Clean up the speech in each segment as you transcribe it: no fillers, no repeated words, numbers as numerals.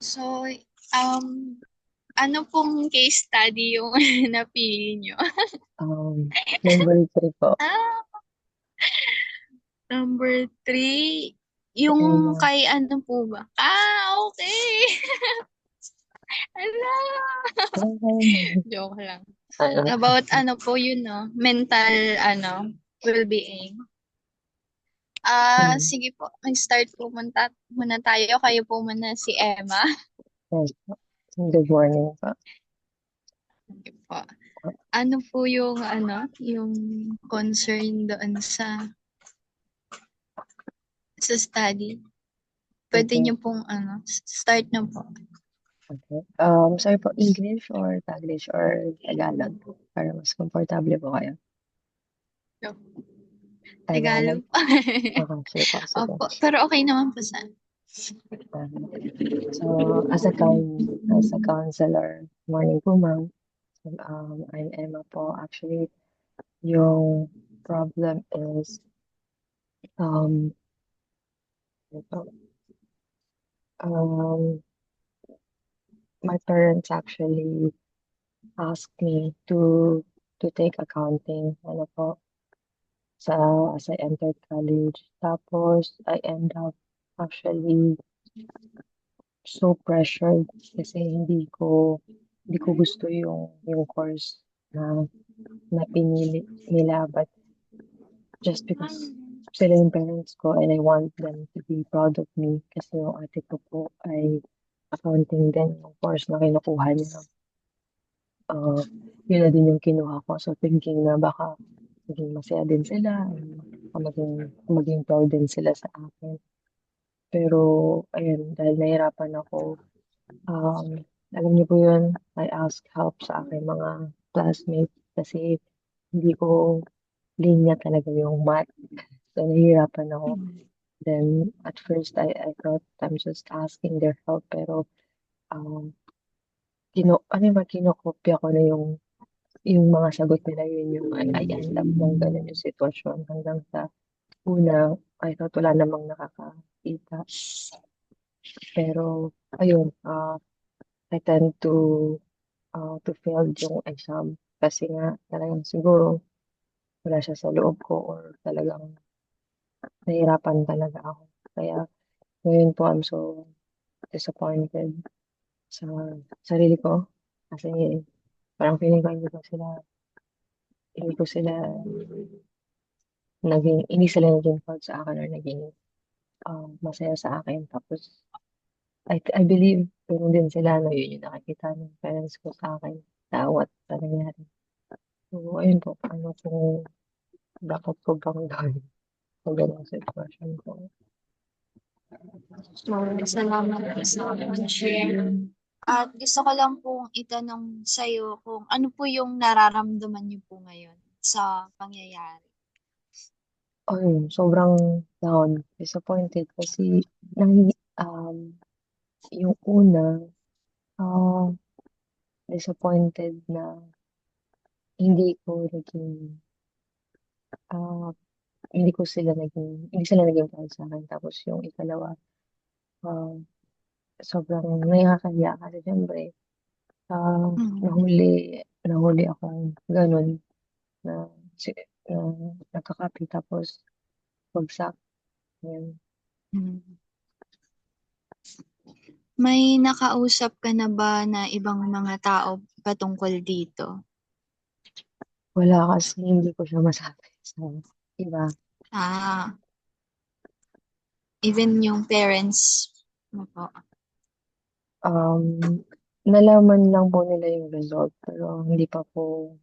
So, um, ano pong case study yung napili nyo? Number three po. Ah, number three, yung Emma. kay ano po ba? Okay. Ala. Okay. Joke lang. Ano? About ano po yun, no? Mental, ano, well-being. Mm. Sige po. Mag-start po muna tayo. Kayo po muna si Emma. Yes po. Good morning po. Sige po. Ano po yung, ano, yung concern doon sa study? Pwede Okay. niyo pong, ano, start na po. Okay. Sorry po, English or Taglish or Tagalog po? Para mas komportable po kayo. Go. Tagalog? Tagalog po. Okay, sige po, sige. Opo. Pero okay naman po sa. So, as a counselor, morning po ma'am. I'm Emma po. Actually, yung problem is, um, ito, um, my parents actually asked me to take accounting, ano po, sa as I entered college. Tapos I end up actually so pressured kasi hindi ko gusto yung course na na pinili nila, but just because sila yung parents ko and I want them to be proud of me kasi yung ate ko po ay accounting din yung course na kinukuha niya. uh, Yun na din yung kinuha ko. So thinking na baka maging masaya din sila, and maging proud din sila sa akin. Pero ayun, dahil nahirapan ako, um, alam niyo po yun, I ask help sa aking mga classmates kasi hindi ko linya talaga yung math. So nahihirapan ako. Then at first I thought I'm just asking their help, pero um, ano ba, kinokopya ko na yung mga sagot nila, yun yung I end up ng ganun yung sitwasyon hanggang sa una, I thought wala namang nakakita. Pero, ayun, I tend to fail yung exam kasi nga talagang siguro wala siya sa loob ko or talagang nahirapan talaga ako. Kaya ngayon po I'm so disappointed sa sarili ko kasi parang feeling ko hindi ko sila hindi sila naging proud sa akin or naging masaya sa akin. Tapos, I believe, ganun din sila, no, yun yung nakikita ng parents ko sa akin, tawat na nangyari. So, ayun po, paano kung dapat ko bang gawin sa ganung sitwasyon ko? So, salamat po sa share. At gusto ko lang pong itanong sa'yo kung ano po yung nararamdaman niyo po ngayon sa pangyayari. Ayun, sobrang down, disappointed kasi nang, um, yung una, ah, disappointed na hindi ko naging, ah, hindi sila naging proud sa akin. Tapos yung ikalawa, ah, sobrang nakakahiya kasi siyempre, Mm. nahuli, nahuli akong ganun na, si, na nagkakapi tapos bagsak. Yan. Mm. May nakausap ka na ba na ibang mga tao patungkol dito? Wala kasi hindi ko siya masabi sa iba. Ah, even yung parents mo po. Um, Nalaman lang po nila yung result pero hindi pa po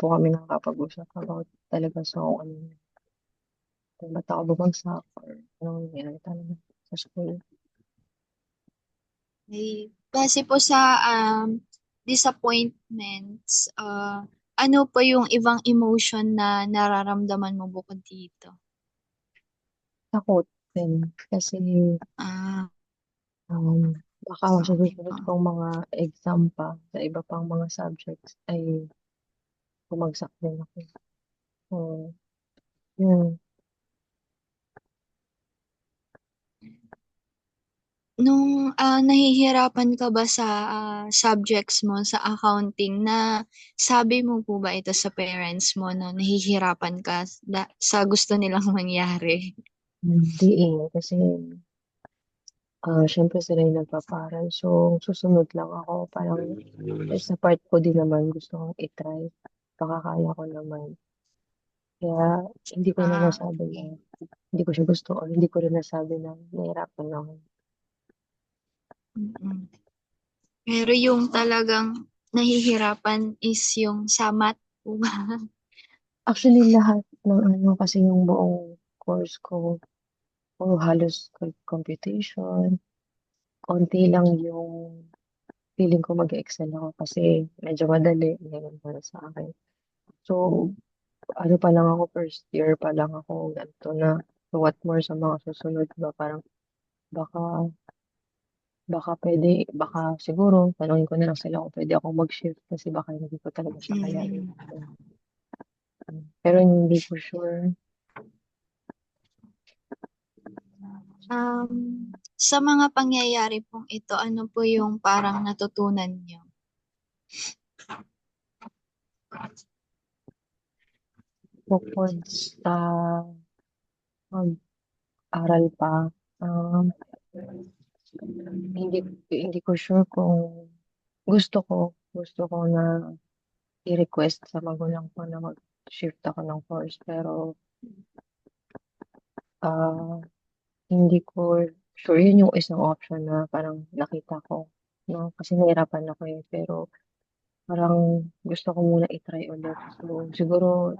kami nakakapag-usap about talaga sa kung ano, kung ba't ako bumagsak or anong nangyari talaga sa school. Eh, base po sa disappointments, ano pa yung ibang emotion na nararamdaman mo bukod dito? Takot din kasi Ah, um, baka sa okay po. susunod kong mga exam pa sa iba pang mga subjects ay bumagsak din ako. So, yun. Nahihirapan ka ba sa subjects mo sa accounting na sabi mo po ba ito sa parents mo na nahihirapan ka sa gusto nilang mangyari? Hindi eh, kasi syempre sila yung nagpaparal. So, susunod lang ako. Parang sa part ko din naman gusto kong itry. Baka kaya ko naman. Kaya hindi ko na Ah, nasabi na okay. hindi ko siya gusto or hindi ko rin nasabi na nahirapan ako. Mm. Pero yung talagang nahihirapan is yung sa math po ba? Actually, lahat ng ano kasi yung buong course ko, puro halos computation. Konti lang yung feeling ko mag-excel ako kasi medyo madali. Ganun para sa akin. So, ano pa lang ako, first year pa lang ako, ganito na. So, what more sa mga susunod ba? Parang baka, baka pwede, baka siguro, tanongin ko na lang sila kung pwede akong mag-shift kasi baka hindi ko talaga siya kayanin. Mm. So, pero hindi ko sure. Um, sa mga pangyayari pong ito, ano po yung parang natutunan niyo? Bukod sa mag-aral pa, um, hindi, hindi ko sure kung gusto ko na i-request sa magulang ko na mag-shift ako ng course. Pero, ah, hindi ko sure. Yun yung isang option na parang nakita ko. No? Kasi nahirapan ako eh. Pero parang gusto ko muna i-try ulit. So, siguro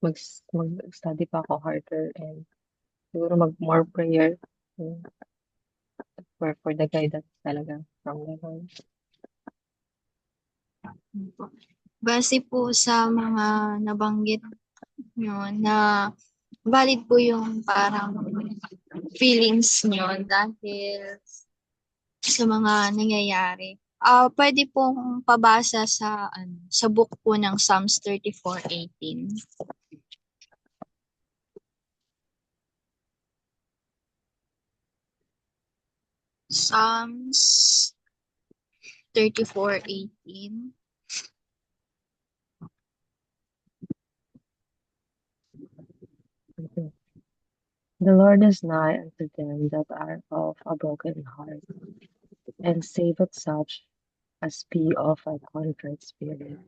mag, mag-study pa ako harder and siguro more prayer mm, for the guidance talaga from the Lord. Base po sa mga nabanggit nyo na valid po yung parang feelings nyo dahil sa mga nangyayari. Pwede pong pabasa sa book po ng Psalms 34:18. Psalms 34:18. Okay. The Lord is nigh unto them that are of a broken heart, and saveth such as be of a contrite spirit.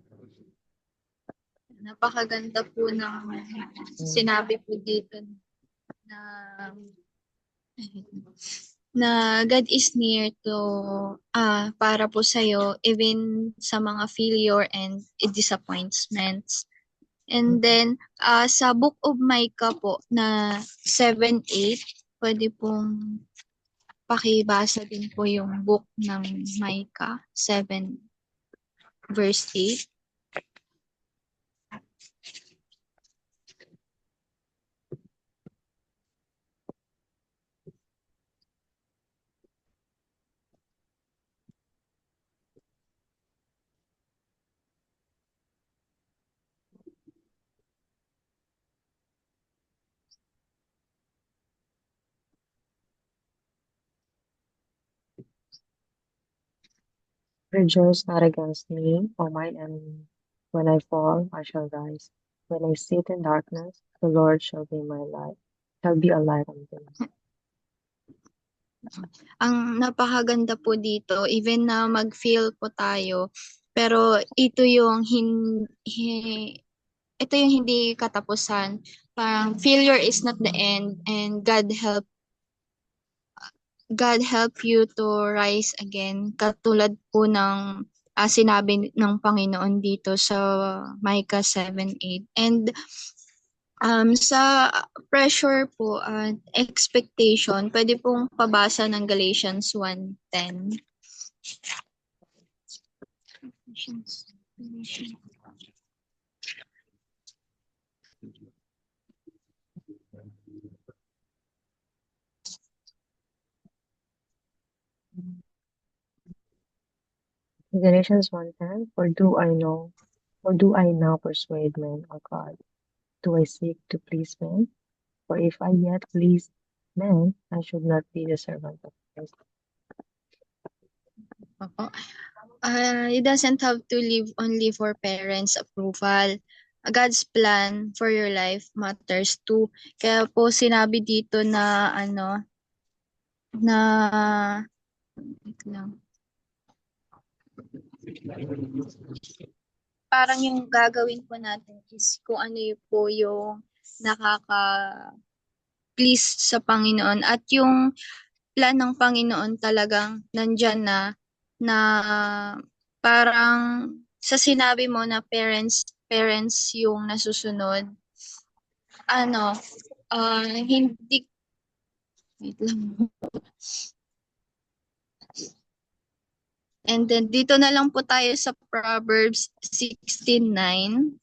Napakaganda po ng Mm. sinabi po dito na God is near to para po sa'yo even sa mga failure and disappointments. And then sa Book of Micah po na 7:8, pwede pong pakibasa din po yung book ng Micah 7 verse 8. Rejoice not against me, O mine enemy. When I fall, I shall rise. When I sit in darkness, the Lord shall be my light, shall be a light unto me. Ang napakaganda po dito, even na mag-fail po tayo, pero ito yung hindi katapusan. Parang failure is not the end and God help you to rise again. Katulad po ng sinabi ng Panginoon dito sa Micah 7:8. And sa pressure po at expectation, pwede pong pabasa ng Galatians 1:10. Galatians 1:10, or do I now persuade men or God? Do I seek to please men? For if I yet please men, I should not be the servant of Christ. Opo. You doesn't have to live only for parents' approval. God's plan for your life matters too. Kaya po sinabi dito na na wait lang. Parang yung gagawin po natin is kung ano yung po yung nakaka-please sa Panginoon at yung plan ng Panginoon talagang nandyan na parang sa sinabi mo na parents yung nasusunod, ano, hindi, wait lang. And then, dito na lang po tayo sa Proverbs 16:9.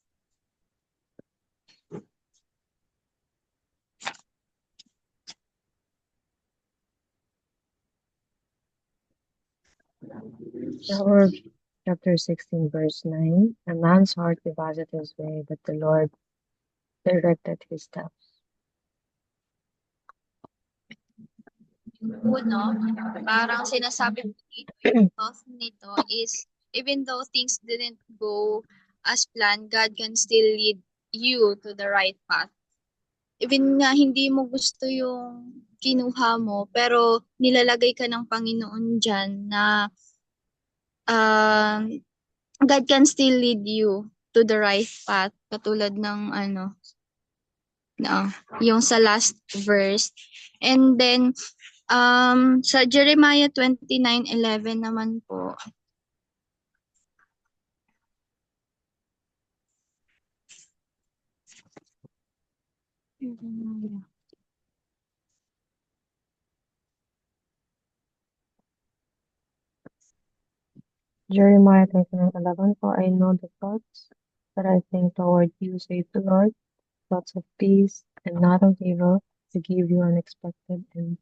Proverbs chapter 16, verse 9. A man's heart deviseth his way, but the Lord directed his steps. Uno, parang sinasabi mo dito, yung thought nito is, even though things didn't go as planned, God can still lead you to the right path. Even nga hindi mo gusto yung kinuha mo, pero nilalagay ka ng Panginoon dyan na um, God can still lead you to the right path. Katulad ng yung sa last verse. And then, sa Jeremiah 29:11 naman po, Jeremiah 29:11. For I know the thoughts that I think toward you, saith the Lord, thoughts of peace and not of evil, to give you an expected end.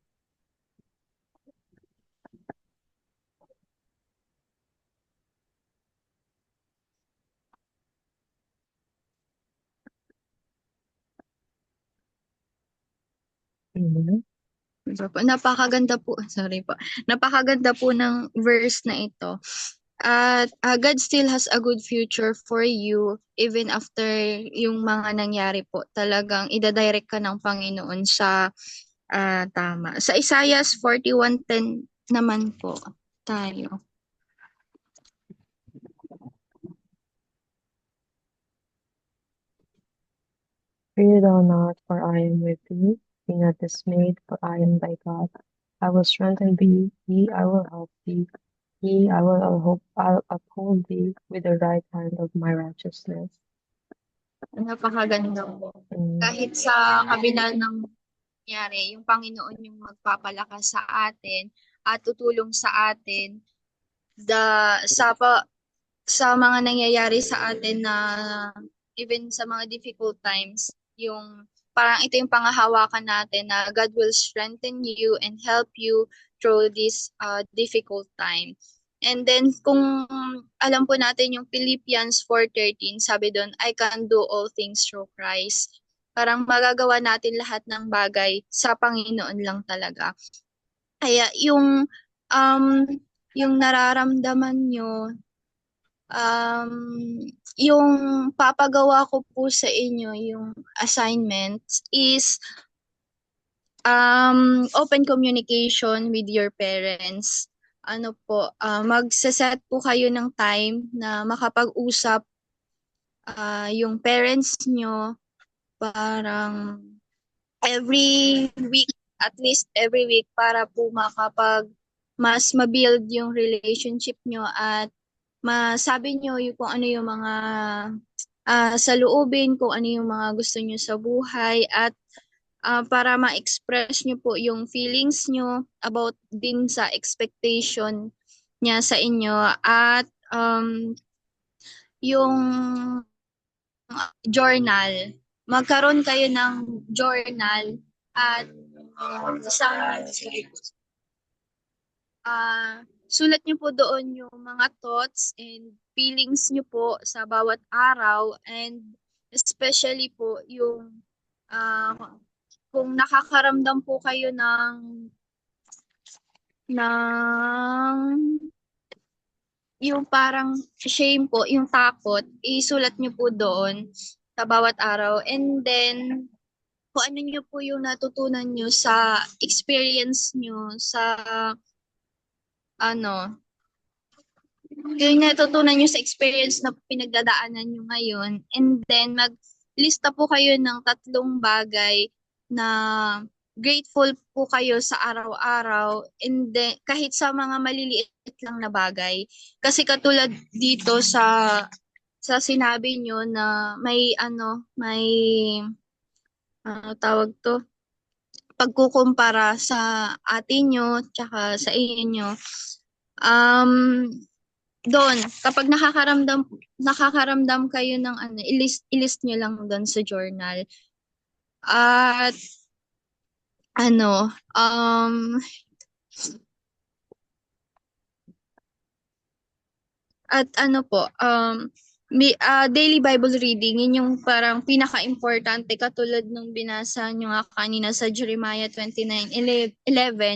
Amen. napakaganda po, sorry po, napakaganda po ng verse na ito. At God still has a good future for you even after yung mga nangyari po. Talagang idadirect ka ng Panginoon sa tama. Sa Isaiah 41:10 naman po tayo. Fear thou not, for I am with thee. Be not dismayed, for I am thy God. I will strengthen thee, I will help thee. I'll uphold thee with the right hand of my righteousness. Napakaganda po. Mm. Kahit sa kabila ng nangyari, yung Panginoon yung magpapalakas sa atin at tutulong sa atin sa mga nangyayari sa atin na even sa mga difficult times, yung parang ito yung pangahawakan natin na God will strengthen you and help you through this difficult time. And then kung alam po natin yung Philippians 4:13, sabi doon, I can do all things through Christ. Parang magagawa natin lahat ng bagay sa Panginoon lang talaga. Kaya um, yung nararamdaman nyo, yung papagawa ko po sa inyo, yung assignments is open communication with your parents. Ano po, magsaset po kayo ng time na makapag-usap yung parents nyo, parang every week, at least every week, para po mas mabuild yung relationship nyo at masabi nyo yung kung ano yung mga saloobin, kung ano yung mga gusto nyo sa buhay at para ma-express nyo po yung feelings nyo about din sa expectation niya sa inyo at yung journal. Magkaroon kayo ng journal at isang sulat nyo po doon yung mga thoughts and feelings nyo po sa bawat araw and especially po yung uh, kung nakakaramdam po kayo ng yung parang shame po, yung takot, isulat niyo po doon sa bawat araw. And then, kung ano niyo po yung natutunan niyo sa experience niyo sa ano, yung natutunan niyo sa experience na pinagdadaanan niyo ngayon. And then, maglista po kayo ng 3 bagay na grateful po kayo sa araw-araw. And then, kahit sa mga maliliit lang na bagay. Kasi katulad dito sa sinabi niyo na may tawag to, pagkukumpara sa atin nyo tsaka sa inyo. Um, doon, kapag nakakaramdam kayo ng ilist nyo lang doon sa journal. At ano, at ano po, daily Bible reading, yun yung parang pinaka-importante katulad nung binasa nyo nga kanina sa Jeremiah 29:11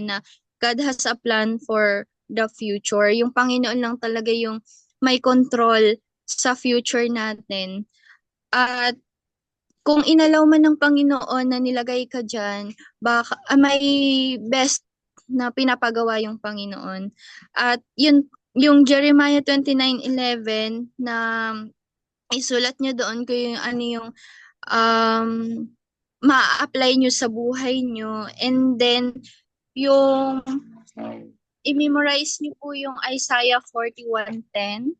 na God has a plan for the future. Yung Panginoon lang talaga yung may control sa future natin. At kung inalaw man ng Panginoon na nilagay ka dyan, baka may best na pinapagawa yung Panginoon. At yun, yung Jeremiah 29:11 na isulat nyo doon kung yung ano yung um, ma-apply nyo sa buhay nyo. And then, yung i-memorize nyo po yung Isaiah 41:10.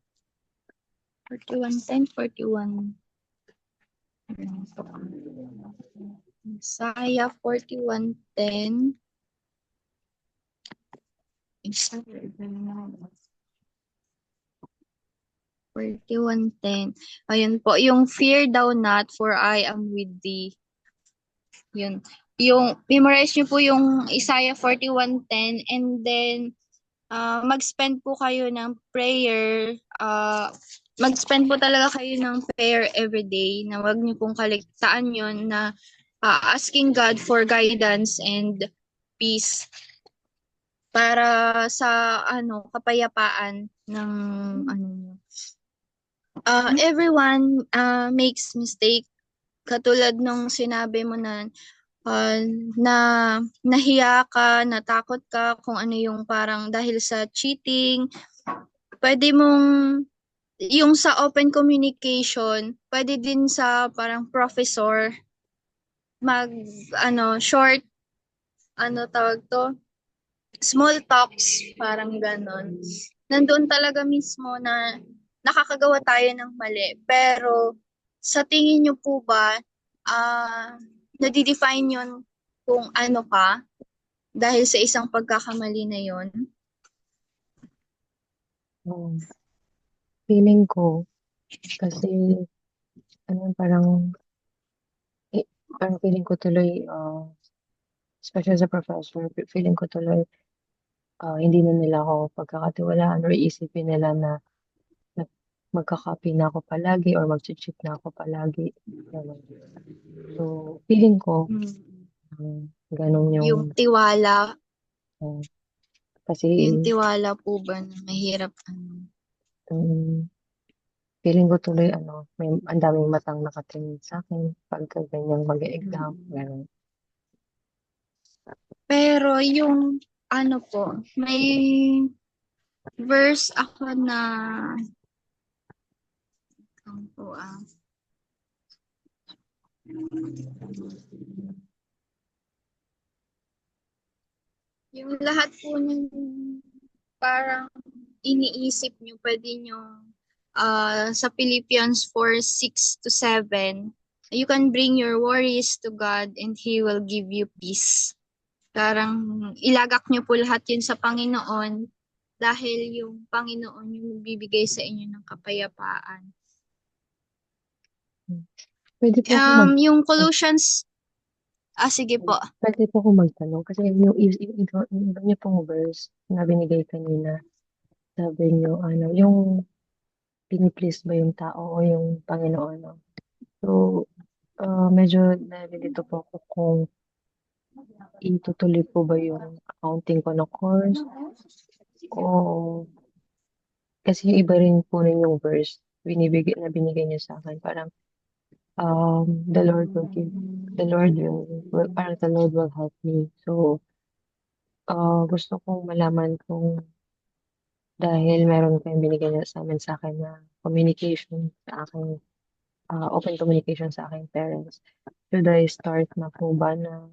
41:10, 41. Isaiah 41:10. Isaiah 41:10. Ayun po, yung fear thou not, for I am with thee. Yun. Yung memorize niyo po yung Isaiah 41:10, and then mag-spend po kayo ng prayer. Mag-spend po talaga kayo ng prayer every day, na wag niyo pong kaligtaan yun, na asking God for guidance and peace para sa kapayapaan ng niyo. Everyone makes mistake, katulad nung sinabi mo na na nahiya ka, natakot ka kung ano yung parang dahil sa cheating. Pwede mong yung sa open communication, pwede din sa parang professor mag short tawag to, small talks, parang ganon. Nandun talaga mismo na nakakagawa tayo ng mali. Pero sa tingin nyo po ba, nadidefine yun kung ano ka dahil sa isang pagkakamali na yon? Um, Feeling ko, kasi, parang, parang feeling ko tuloy, especially sa professor, feeling ko tuloy, hindi na nila ako pagkakatiwalaan or iisipin nila na magkakapi na ako palagi or mag-cheat na ako palagi. Ganun. So, feeling ko, ganun Yung tiwala, uh, kasi, yung tiwala po ba na mahirap um, feeling ko tuloy, may ang daming matang nakatingin sa akin pagka ganyang mag-exam, ganun. Pero yung po, may verse ako na po yung lahat po ng parang iniisip nyo, pwede nyo sa Philippians 4:6-7, you can bring your worries to God and He will give you peace. Parang ilagak nyo po lahat yun sa Panginoon dahil yung Panginoon yung bibigay sa inyo ng kapayapaan. Pwede po ako mag, Yung Colossians, sige po. pwede po ako magtanong kasi yung iba niyo pong verse na binigay kanina, sabi niyo, yung piniplease ba yung tao o yung Panginoon, no? So, medyo nalilito po ako kung itutuloy po ba yung accounting ko na course o kasi yung iba rin po nun yung verse, binigay niya sa akin, parang, the Lord will give, the Lord will parang the Lord will help me. So, gusto kong malaman kung dahil meron kayong binigay niya sa amin sa akin na communication sa aking, open communication sa aking parents. Should I start na po ba na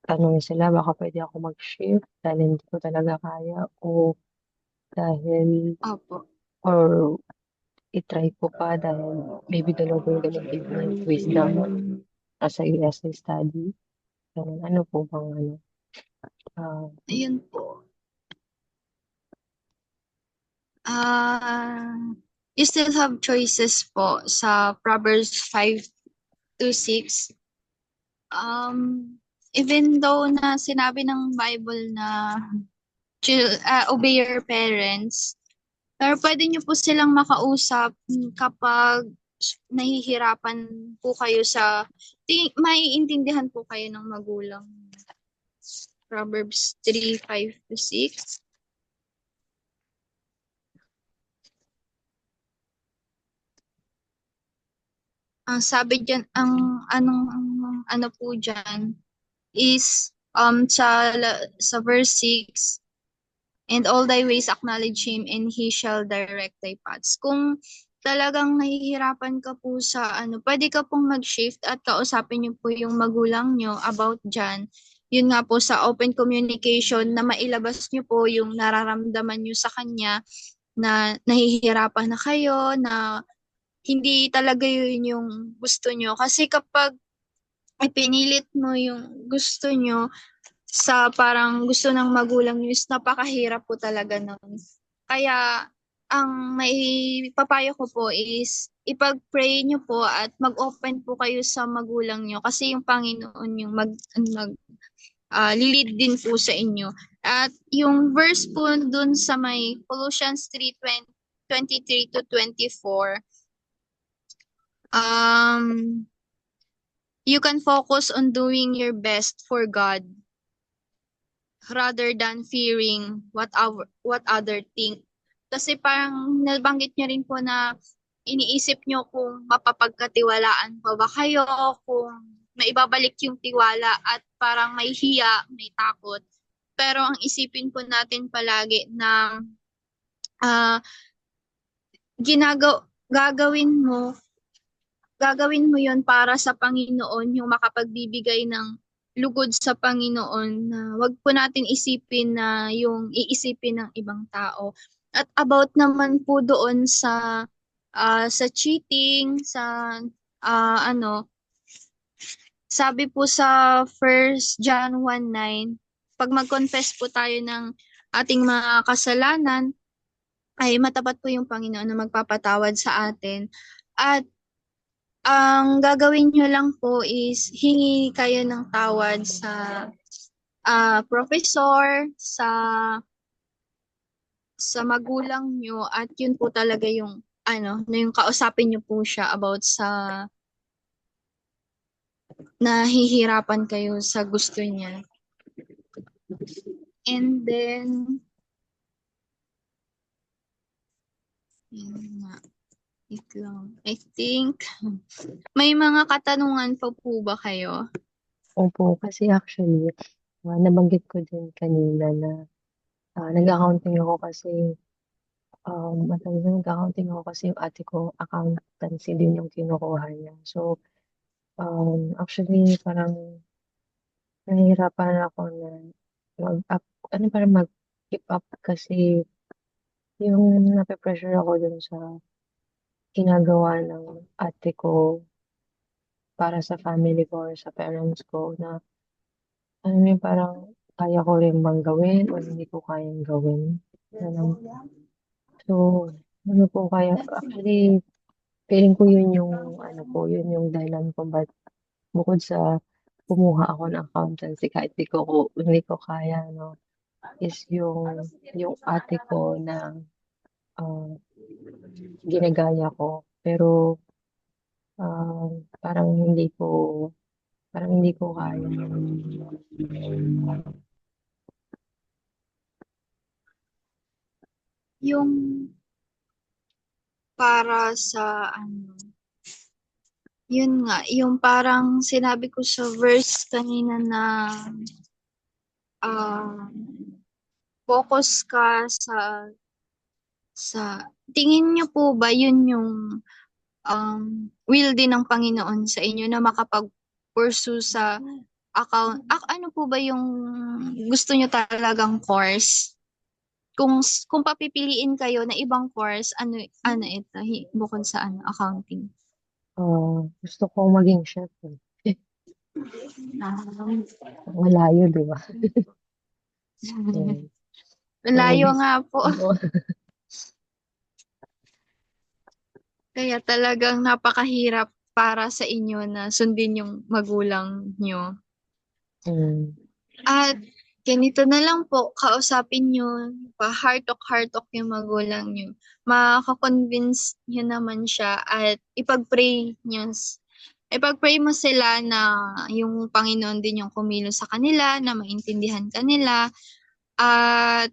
tanongin sila, baka pwede ako mag-shift dahil hindi ko talaga kaya o dahil, Opo. or itry ko pa dahil maybe the Lord will gonna give me wisdom as I study. Ganun. Ano po bang ano? ah Ayun po. Ah, you still have choices po sa Proverbs 5 to 6. Even though na sinabi ng Bible na obey your parents, pero pwede niyo po silang makausap kapag nahihirapan po kayo maiintindihan po kayo ng magulang. Proverbs 3:5 to 6. Ang sabi diyan, ano po diyan is sa verse 6, and all thy ways acknowledge him and he shall direct thy paths. Kung talagang nahihirapan ka po sa ano, pwede ka pong mag-shift at kausapin niyo po yung magulang niyo about diyan. Yun nga po sa open communication na mailabas niyo po yung nararamdaman niyo sa kanya na nahihirapan na kayo, na hindi talaga yun yung gusto niyo. Kasi kapag ipinilit mo yung gusto niyo sa parang gusto ng magulang niyo, is napakahirap po talaga nun. Kaya ang may papayo ko po is ipag-pray niyo po at mag-open po kayo sa magulang niyo, kasi yung Panginoon yung lilid din po sa inyo. At yung verse po dun sa may Colossians 3:23 to 24, um, you can focus on doing your best for God rather than fearing what other think. Kasi parang nabanggit niyo rin po na iniisip niyo kung mapapagkatiwalaan pa ba kayo, kung maibabalik yung tiwala, at parang may hiya, may takot. Pero ang isipin po natin palagi na ah gagawin mo yon para sa Panginoon, yung makapagbibigay ng lugod sa Panginoon, na wag po natin isipin na yung iisipin ng ibang tao. At about naman po doon sa cheating, sa ano, sabi po sa 1 John 1:9, pag mag-confess po tayo ng ating mga kasalanan, ay matapat po yung Panginoon na magpapatawad sa atin. At ang gagawin nyo lang po is hingi kayo ng tawad sa professor, sa magulang nyo, at yun po talaga yung ano, na yung kausapin nyo po siya about sa nahihirapan kayo sa gusto niya. And then, yun nga, wait lang. I think, may mga katanungan pa po ba kayo? Opo, kasi actually, nabanggit ko din kanina na nag-accounting ako kasi, matagal na nag-accounting ako kasi yung ate ko, accountancy din yung kinukuha niya. So, actually, parang nahihirapan ako na mag-up, parang mag-keep up kasi yung nape-pressure ako dun sa ginagawa ng ate ko para sa family ko or sa parents ko na yung parang kaya ko rin bang gawin o hindi ko kayang gawin. Ganun. So, ano po kaya, actually, feeling ko yun yung, yun yung dahilan ko ba't bukod sa kumuha ako ng accountancy kahit hindi ko kaya, no, is yung ate ko na ah, ginagaya ko. Pero ah, parang hindi ko kaya. yung para sa ano, yun nga, yung parang sinabi ko sa verse kanina na ah, focus ka sa tingin niyo po ba yun yung will din ng Panginoon sa inyo na makapag-pursue sa account ano po ba yung gusto niyo talagang course? Kung papipiliin kayo na ibang course, ano ito bukod sa ano accounting? Gusto kong maging chef eh. Malayo, di ba? Mm. So, Layo nga po. oo. Kaya talagang napakahirap para sa inyo na sundin yung magulang nyo. Mm. At ganito na lang po, kausapin nyo, heart talk yung magulang nyo. Makakonvince nyo naman siya at ipag-pray mo sila na yung Panginoon din yung kumilos sa kanila, na maintindihan kanila, at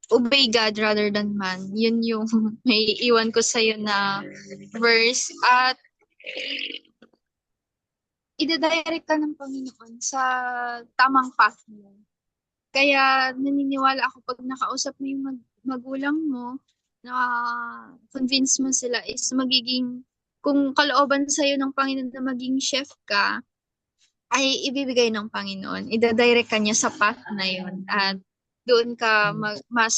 obey God rather than man. Yun yung may iwan ko sa'yo na verse. At ida-direct ka ng Panginoon sa tamang path mo. Kaya naniniwala ako pag nakausap mo yung magulang mo, na convince mo sila is magiging, kung kalooban sa'yo ng Panginoon na maging chef ka, ay ibibigay ng Panginoon. Ida-direct ka niya sa path na yun. At doon ka mas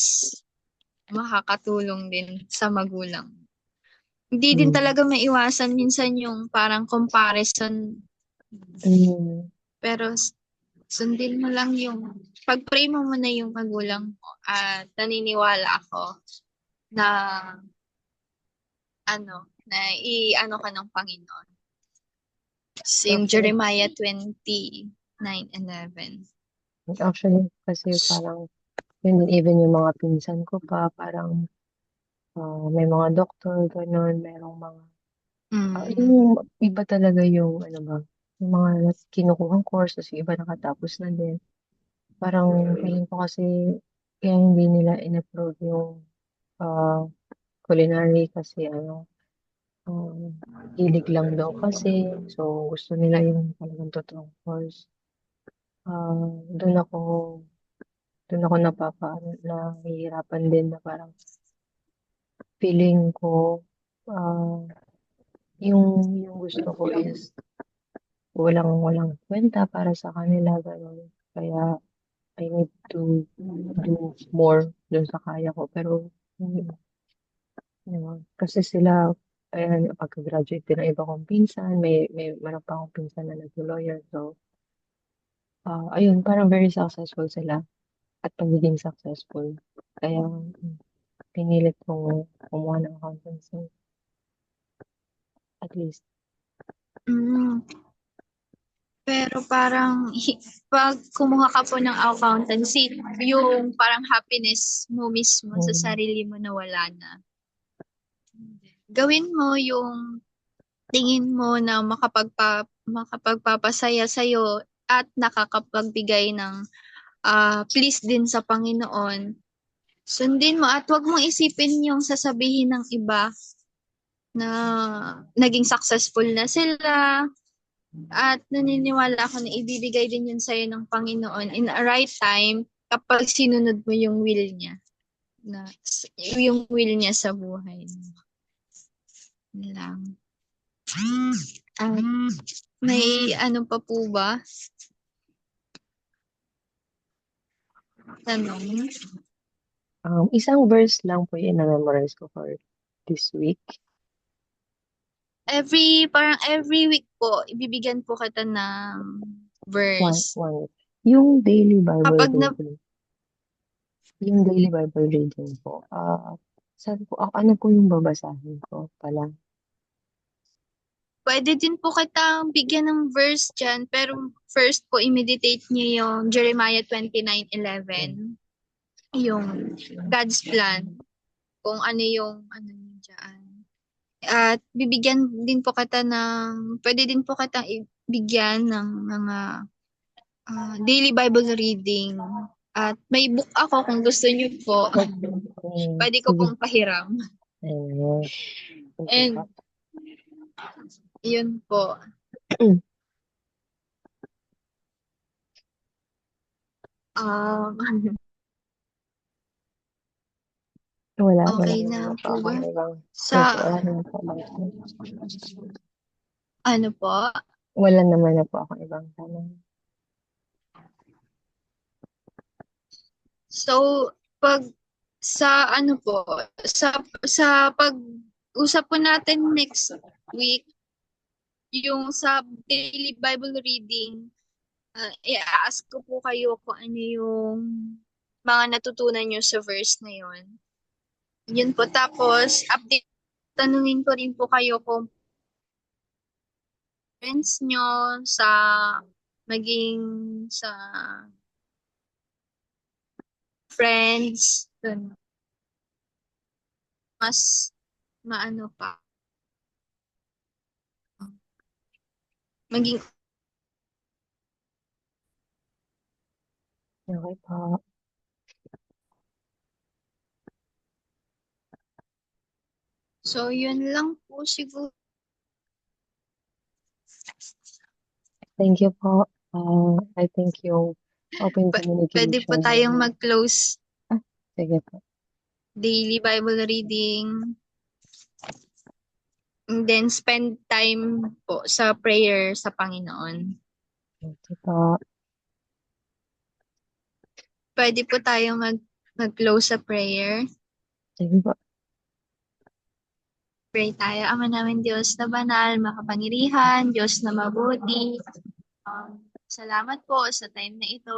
makakatulong din sa magulang. Hindi din Mm. talaga maiwasan minsan yung parang comparison. Mm. Pero sundin mo lang yung, pag-pray mo muna yung magulang mo at naniniwala ako na na i-ano ka ng Panginoon. Yung Actually, Jeremiah 29:11. actually, kasi parang, yun, even yung mga pinsan ko pa, parang may mga doktor, ganun, merong mga, Mm. yung iba talaga yung, ano ba, yung mga kinukuhang course, tapos yung iba nakatapos na din. Parang, feeling ko kasi, kaya hindi nila in-approve yung ah, culinary kasi, hilig lang daw kasi, so gusto nila yung talagang totoong course. Ah, doon ako, doon ako nahihirapan din na parang feeling ko, ah, yung gusto ko is walang kwenta para sa kanila, gano'n. Kaya I need to do more dun sa kaya ko. Pero, yun, kasi sila, ayan, pagka-graduate din ng iba kong pinsan, may meron pa akong pinsan na nag-lawyer. So, ayun, parang very successful sila at pagiging successful. Kaya, pinilit kong kumuha ng accountancy, at least. Mm. Pero parang pag kumuha ka po ng accountancy, yung parang happiness mo mismo sa Mm. sarili mo na wala na. Gawin mo yung tingin mo na makapagpapasaya sa'yo at nakakapagbigay ng please din sa Panginoon. Sundin mo at wag mong isipin yung sasabihin ng iba na naging successful na sila, at naniniwala ako na ibibigay din yun sa'yo ng Panginoon in a right time kapag sinunod mo yung will niya, na yung will niya sa buhay mo. Yun lang. At may ano pa po ba? Tanong? Isang verse lang po yun na-memorize ko for this week. Parang every week po, ibibigyan po kita ng verse. One. Yung daily Bible Kapag na, reading. Yung daily Bible reading po. Sabi ko, ano po yung babasahin ko pala? pwede din po kitang bigyan ng verse dyan, pero first po, i-meditate niyo yung Jeremiah 29:11. Yung God's plan, kung ano yung ano niyo dyan. At bibigyan din po kita pwede din po kitang ibigyan ng mga daily Bible reading. At may book ako kung gusto niyo po. Pwede ko Sige. pong pahiram. Ayun. Sige po. And yun po. Um, Wala okay naman na na po po ba? akong ibang, Sa wala naman po ibang tanong. ano po? Wala naman na po akong ibang tanong. So, pag sa ano po, sa pag-usap po natin next week, yung sa daily Bible reading, i-ask ko po kayo kung ano yung mga natutunan nyo sa verse na yun. Yun po. Tapos, update, tanungin ko rin po kayo kung friends nyo sa maging sa friends, dun, mas maano pa, maging, Okay po. so yun lang po siguro. Thank you po. I think yung open Pwede po communication tayong yung, mag-close sige po. daily Bible reading, and then spend time po sa prayer sa Panginoon. Thank you po. Pwede po tayong mag-close sa prayer. Sige po. Pray tayo. Ama namin Diyos na banal, makapangyarihan, Diyos na mabuti. Salamat po sa time na ito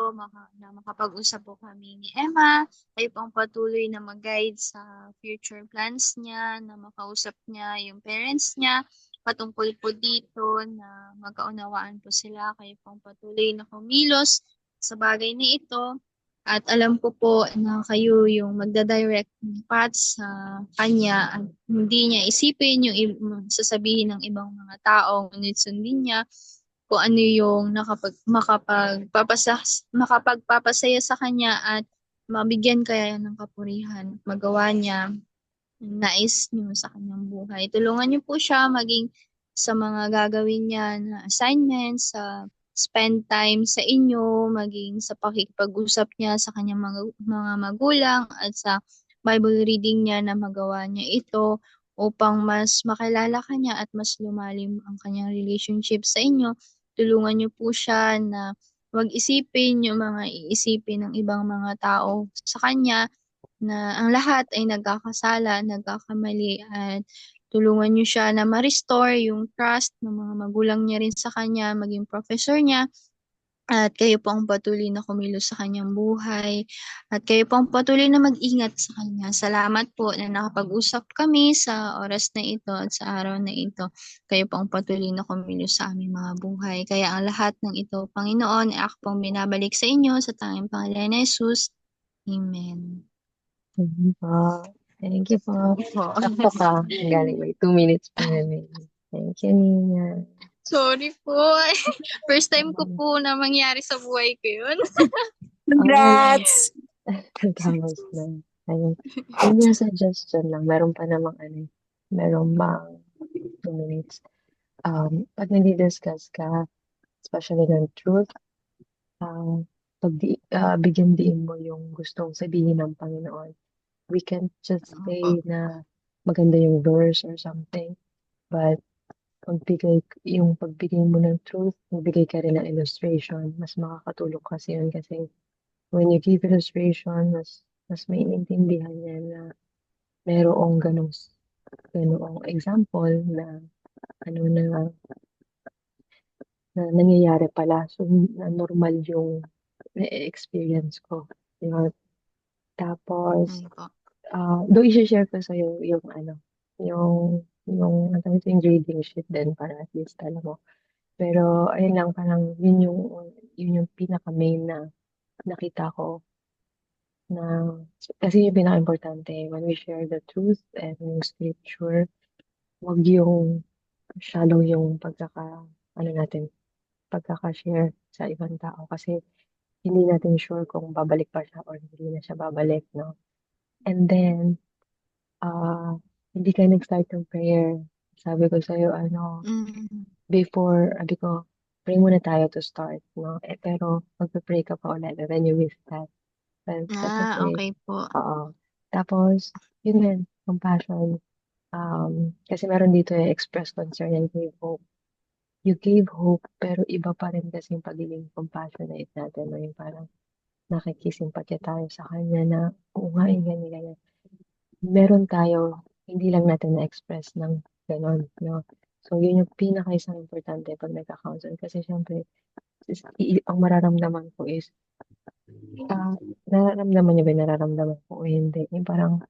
na makapag-usap po kami ni Emma. Kayo pong patuloy na mag-guide sa future plans niya, na makausap niya yung parents niya patungkol po dito, na magkaunawaan po sila. Kayo pong patuloy na kumilos sa bagay na ito. At alam ko po na kayo yung magda-direct ng paths sa kanya at hindi niya isipin yung sasabihin ng ibang mga tao, ngunit sundin niya kung ano yung makapagpapasaya sa kanya at mabigyan kaya ng kapurihan, magawa niya nais niyo sa kanyang buhay. Tulungan niyo po siya maging sa mga gagawin niya na assignments, sa spend time sa inyo, maging sa pakikipag-usap niya sa kanyang mga magulang at sa Bible reading niya na magawa niya ito upang mas makilala ka niya at mas lumalim ang kanyang relationship sa inyo. Tulungan niyo po siya na wag isipin yung mga iisipin ng ibang mga tao sa kanya, na ang lahat ay nagkakasala, nagkakamali, at tulungan niyo siya na ma-restore yung trust ng mga magulang niya rin sa kanya, maging professor niya, at kayo po ang patuloy na kumilos sa kanyang buhay, at kayo po ang patuloy na mag-ingat sa kanya. Salamat po na nakapag-usap kami sa oras na ito at sa araw na ito. Kayo po ang patuloy na kumilos sa aming mga buhay. Kaya ang lahat ng ito, Panginoon, ay ako pong binabalik sa inyo sa tanging pangalan ni Jesus. Amen. Sige po. Thank you po. Po. Sakto ka. Ang galing may 2 minutes pa rin. Thank you, Nina. Sorry po. First time ko po na mangyari sa buhay ko yun. Okay. Congrats! Tapos na. Ayun. Yun yung suggestion lang. Meron pa namang ano, meron bang 2 minutes. Pag nag-discuss ka, especially ng truth, bigyan diin mo yung gustong sabihin ng Panginoon. We can't just Opo. say na maganda yung verse or something, but yung pagbigay mo ng truth, magbigay ka rin ng illustration, mas makakatulong kasi yun kasi when you give illustration, mas maiintindihan niya na mayroong ganoong example na ano na nangyayari pala. So, na normal yung na-experience ko. Diba? Tapos, Ay po. though i-share ko sa'yo yung ano, ang tawag yung grading sheet din para at least alam mo. Pero, ayun lang, parang yun yung pinaka-main na nakita ko na, kasi yung pinaka-importante, when we share the truth and yung scripture, wag yung shallow yung ano natin, pagkaka-share sa ibang tao. Kasi hindi natin sure kung babalik pa siya or hindi na siya babalik, no? And then, ah, hindi ka nag-start ng prayer. Sabi ko sa'yo, ano, Mm. before, sabi ko, pray muna tayo to start, no? Eh, pero magpe-pray ka pa ulit and then you miss that. But that's okay. Okay po. Oo. Tapos, yun din, compassion. Kasi meron dito express concern and give hope. You gave hope, pero iba pa rin kasi yung pagiging compassionate natin, no? Yung parang nakikisimpatya tayo sa kanya na, oo nga, ganyan, ganyan. Meron tayo, hindi lang natin na-express ng ganon, no? So, yun yung pinaka-isang importante pag nagka-counsel. Kasi syempre, ang mararamdaman ko is, ah, nararamdaman niyo ba yung nararamdaman ko o hindi? Yung parang,